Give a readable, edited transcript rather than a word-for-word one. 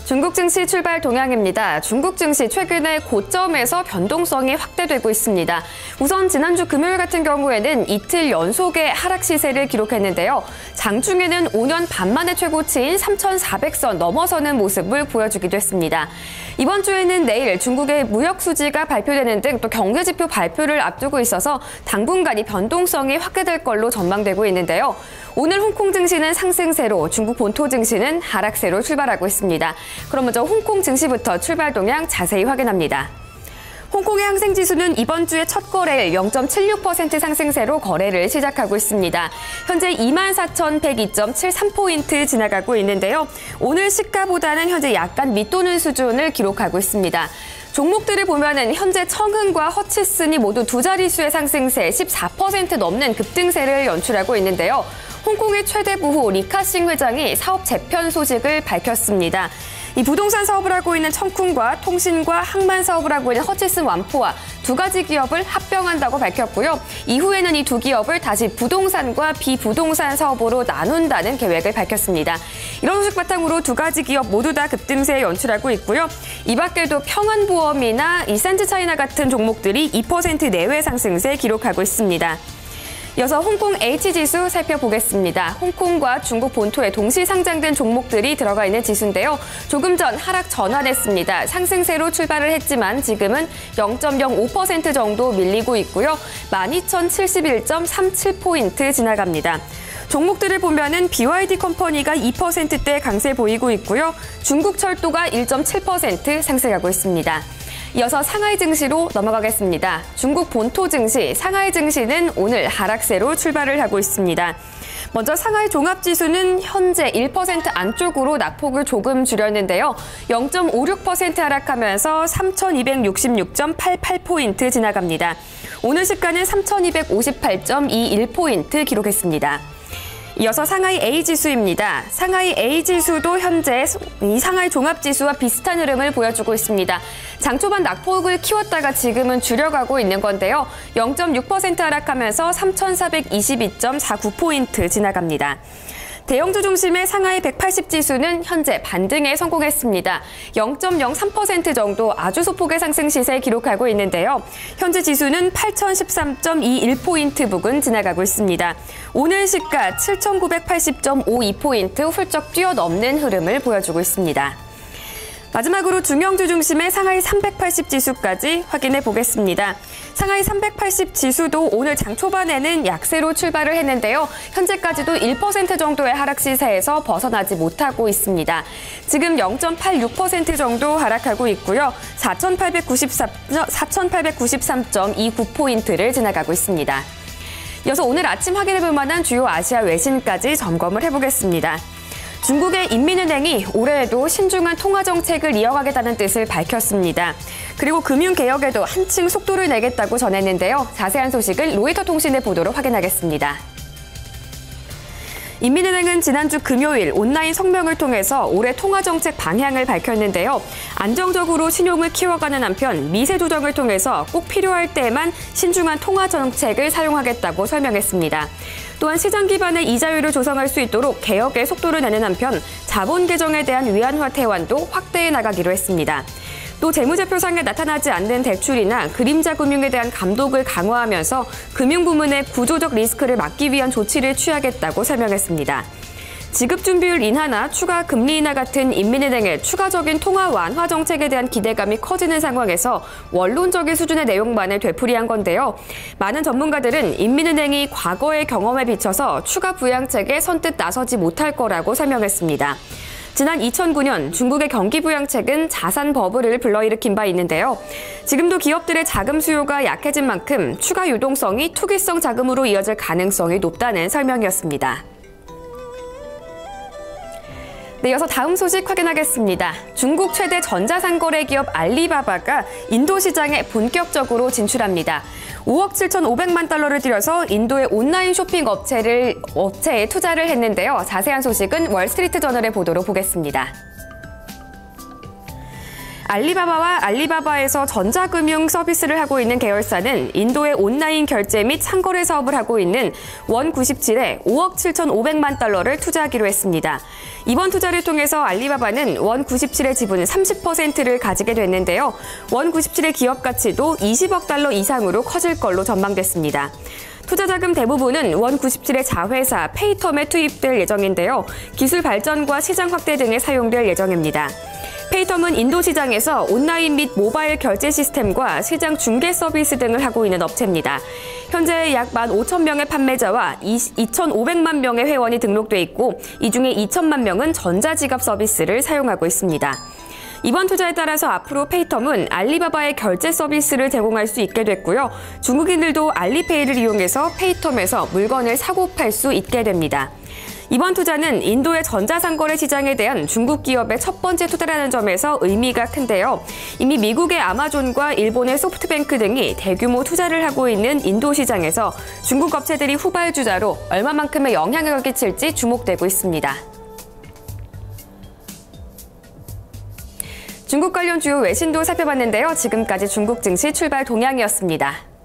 중국 증시 출발 동향입니다. 중국 증시 최근에 고점에서 변동성이 확대되고 있습니다. 우선 지난주 금요일 같은 경우에는 이틀 연속의 하락 시세를 기록했는데요. 장중에는 5년 반 만의 최고치인 3,400선 넘어서는 모습을 보여주기도 했습니다. 이번 주에는 내일 중국의 무역 수지가 발표되는 등 또 경제 지표 발표를 앞두고 있어서 당분간 이 변동성이 확대될 걸로 전망되고 있는데요. 오늘 홍콩 증시는 상승세로, 중국 본토 증시는 하락세로 출발하고 있습니다. 그럼 먼저 홍콩 증시부터 출발 동향 자세히 확인합니다. 홍콩의 항생지수는 이번 주에 첫 거래일 0.76% 상승세로 거래를 시작하고 있습니다. 현재 24,102.73포인트 지나가고 있는데요. 오늘 시가보다는 현재 약간 밑도는 수준을 기록하고 있습니다. 종목들을 보면은 현재 청흥과 허치슨이 모두 두 자릿수의 상승세, 14% 넘는 급등세를 연출하고 있는데요. 홍콩의 최대 부호 리카싱 회장이 사업 재편 소식을 밝혔습니다. 이 부동산 사업을 하고 있는 청쿵과 통신과 항만 사업을 하고 있는 허치슨 완포와 두 가지 기업을 합병한다고 밝혔고요. 이후에는 이 두 기업을 다시 부동산과 비부동산 사업으로 나눈다는 계획을 밝혔습니다. 이런 소식 바탕으로 두 가지 기업 모두 다 급등세 연출하고 있고요. 이 밖에도 평안보험이나 이 센트차이나 같은 종목들이 2% 내외 상승세 기록하고 있습니다. 이어서 홍콩 H지수 살펴보겠습니다. 홍콩과 중국 본토에 동시 상장된 종목들이 들어가 있는 지수인데요. 조금 전 하락 전환했습니다. 상승세로 출발을 했지만 지금은 0.05% 정도 밀리고 있고요. 12,071.37포인트 지나갑니다. 종목들을 보면은 BYD 컴퍼니가 2%대 강세 보이고 있고요. 중국철도가 1.7% 상승하고 있습니다. 이어서 상하이 증시로 넘어가겠습니다. 중국 본토 증시, 상하이 증시는 오늘 하락세로 출발을 하고 있습니다. 먼저 상하이 종합지수는 현재 1% 안쪽으로 낙폭을 조금 줄였는데요. 0.56% 하락하면서 3,266.88포인트 지나갑니다. 오늘 시가는 3,258.21포인트 기록했습니다. 이어서 상하이 A지수입니다. 상하이 A지수도 현재 이 상하이 종합지수와 비슷한 흐름을 보여주고 있습니다. 장 초반 낙폭을 키웠다가 지금은 줄여가고 있는 건데요. 0.6% 하락하면서 3,422.49포인트 지나갑니다. 대형주 중심의 상하이 180지수는 현재 반등에 성공했습니다. 0.03% 정도 아주 소폭의 상승 시세 기록하고 있는데요. 현재 지수는 8,013.21포인트 부근 지나가고 있습니다. 오늘 시가 7,980.52포인트 훌쩍 뛰어넘는 흐름을 보여주고 있습니다. 마지막으로 중형주 중심의 상하이 380지수까지 확인해 보겠습니다. 상하이 380지수도 오늘 장 초반에는 약세로 출발을 했는데요. 현재까지도 1% 정도의 하락 시세에서 벗어나지 못하고 있습니다. 지금 0.86% 정도 하락하고 있고요. 4,893.29포인트를 지나가고 있습니다. 이어서 오늘 아침 확인해 볼 만한 주요 아시아 외신까지 점검을 해보겠습니다. 중국의 인민은행이 올해에도 신중한 통화정책을 이어가겠다는 뜻을 밝혔습니다. 그리고 금융개혁에도 한층 속도를 내겠다고 전했는데요. 자세한 소식은 로이터 통신의 보도로 확인하겠습니다. 인민은행은 지난주 금요일 온라인 성명을 통해서 올해 통화정책 방향을 밝혔는데요. 안정적으로 신용을 키워가는 한편 미세 조정을 통해서 꼭 필요할 때에만 신중한 통화정책을 사용하겠다고 설명했습니다. 또한 시장 기반의 이자율을 조성할 수 있도록 개혁에 속도를 내는 한편 자본 개정에 대한 위안화 태환도 확대해 나가기로 했습니다. 또 재무제표상에 나타나지 않는 대출이나 그림자 금융에 대한 감독을 강화하면서 금융 부문의 구조적 리스크를 막기 위한 조치를 취하겠다고 설명했습니다. 지급준비율 인하나 추가 금리 인하 같은 인민은행의 추가적인 통화 완화 정책에 대한 기대감이 커지는 상황에서 원론적인 수준의 내용만을 되풀이한 건데요. 많은 전문가들은 인민은행이 과거의 경험에 비춰서 추가 부양책에 선뜻 나서지 못할 거라고 설명했습니다. 지난 2009년 중국의 경기부양책은 자산 버블을 불러일으킨 바 있는데요. 지금도 기업들의 자금 수요가 약해진 만큼 추가 유동성이 투기성 자금으로 이어질 가능성이 높다는 설명이었습니다. 네, 이어서 다음 소식 확인하겠습니다. 중국 최대 전자상거래 기업 알리바바가 인도 시장에 본격적으로 진출합니다. 5억 7,500만 달러를 들여서 인도의 온라인 쇼핑 업체에 투자를 했는데요. 자세한 소식은 월스트리트 저널의 보도로 보겠습니다. 알리바바와 알리바바에서 전자금융 서비스를 하고 있는 계열사는 인도의 온라인 결제 및 상거래 사업을 하고 있는 원97에 5억 7,500만 달러를 투자하기로 했습니다. 이번 투자를 통해서 알리바바는 원97의 지분 30%를 가지게 됐는데요. 원97의 기업 가치도 20억 달러 이상으로 커질 걸로 전망됐습니다. 투자 자금 대부분은 원97의 자회사 페이텀에 투입될 예정인데요. 기술 발전과 시장 확대 등에 사용될 예정입니다. 페이텀은 인도 시장에서 온라인 및 모바일 결제 시스템과 시장 중개 서비스 등을 하고 있는 업체입니다. 현재 약 15,000명의 판매자와 2,500만 명의 회원이 등록돼 있고 이 중에 2천만 명은 전자지갑 서비스를 사용하고 있습니다. 이번 투자에 따라서 앞으로 페이텀은 알리바바의 결제 서비스를 제공할 수 있게 됐고요. 중국인들도 알리페이를 이용해서 페이텀에서 물건을 사고 팔 수 있게 됩니다. 이번 투자는 인도의 전자상거래 시장에 대한 중국 기업의 첫 번째 투자라는 점에서 의미가 큰데요. 이미 미국의 아마존과 일본의 소프트뱅크 등이 대규모 투자를 하고 있는 인도 시장에서 중국 업체들이 후발주자로 얼마만큼의 영향을 끼칠지 주목되고 있습니다. 중국 관련 주요 외신도 살펴봤는데요. 지금까지 중국 증시 출발 동향이었습니다.